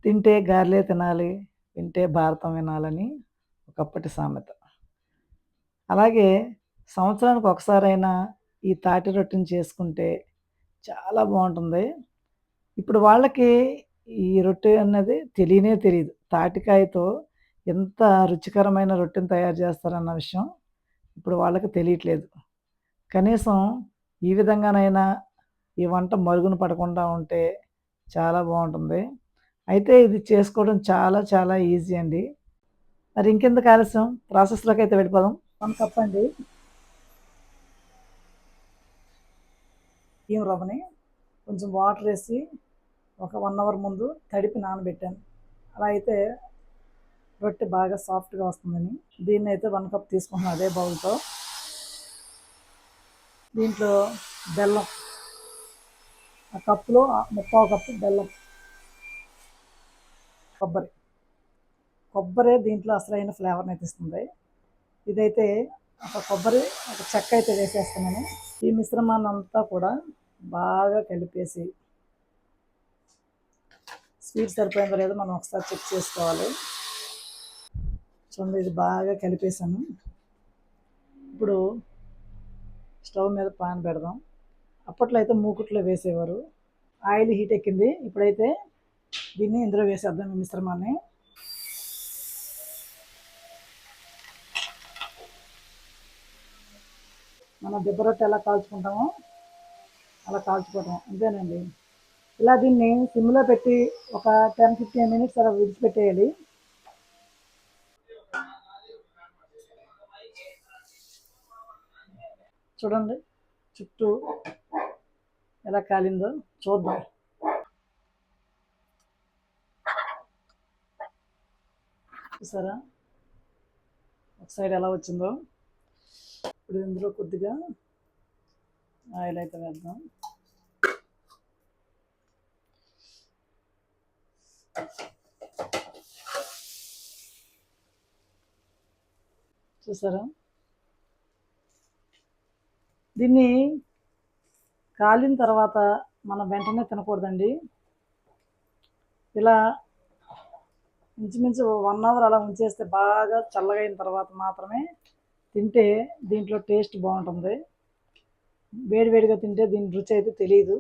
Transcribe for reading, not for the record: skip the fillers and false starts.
తింటే గారెలే తినాలి, వింటే భారతం వినాలని ఒకప్పటి సామెత. అలాగే సంవత్సరానికి ఒకసారైనా ఈ తాటి రొట్టెని చేసుకుంటే చాలా బావుంటుంది. ఇప్పుడు వాళ్ళకి ఈ రొట్టె అన్నది తెలియనే తెలీదు. తాటికాయతో ఎంత రుచికరమైన రొట్టెని తయారు చేస్తారన్న విషయం ఇప్పుడు వాళ్ళకి తెలియట్లేదు. కనీసం ఈ విధంగానైనా ఈ వంట మరుగున పడకుండా ఉంటే చాలా బావుంటుంది. అయితే ఇది చేసుకోవడం చాలా చాలా ఈజీ అండి. మరి ఇంకెందుకు ఆలస్యం ప్రాసెస్‌లోకైతే వెళ్ళిపోదాం. 1 కప్ అండి బియ్యం రవ్వని కొంచెం వాటరేసి ఒక 1 అవర్ ముందు తడిపి నానబెట్టాను. అలా అయితే రొట్టె బాగా సాఫ్ట్‌గా వస్తుందని. దీన్నైతే 1 కప్ తీసుకుంటున్నాను అదే బౌల్‌తో. దీంట్లో బెల్లం ఆ కప్పులో ముప్పావు కప్పు బెల్లం, కొబ్బరే దీంట్లో అసలైన ఫ్లేవర్‌ని అయితే ఇస్తుంది. ఇదైతే ఒక కొబ్బరి, ఒక చెక్క అయితే వేసేస్తున్నాను. ఈ మిశ్రమాన్నంతా కూడా బాగా కలిపేసి స్వీట్ సరిపోయిందో లేదో మనం ఒకసారి చెక్ చేసుకోవాలి. చూడండి ఇది బాగా కలిపేసాను. ఇప్పుడు స్టవ్ మీద పాన్ పెడదాం. అప్పట్లో అయితే మూకుట్లో వేసేవారు. ఆయిల్ హీట్ ఎక్కింది. ఇప్పుడైతే దీన్ని ఇందులో వేసేద్దాం ఈ మిశ్రమాన్ని. మనం దిబ్బ రొట్టె ఎలా కాల్చుకుంటామో అలా కాల్చుకోవటం అంతేనండి. ఇలా దీన్ని సిమ్లో పెట్టి ఒక 10-15 మినిట్స్ అలా విడిచిపెట్టేయాలి. చూడండి చుట్టూ ఎలా కాలిందో చూద్దాం. చూసారా ఒక సైడ్ ఎలా వచ్చిందో. ఇప్పుడు ఇందులో కొద్దిగా ఆయిల్ అయితే వేద్దాం. చూసారా దీన్ని కాలిన తర్వాత మనం వెంటనే తినకూడదండి. ఇలా ఇంచుమించు 1 అవర్ అలా ఉంచేస్తే బాగా చల్లగా అయిన తర్వాత మాత్రమే తింటే దీంట్లో టేస్ట్ బాగుంటుంది. వేడివేడిగా తింటే దీని రుచి అయితే తెలియదు.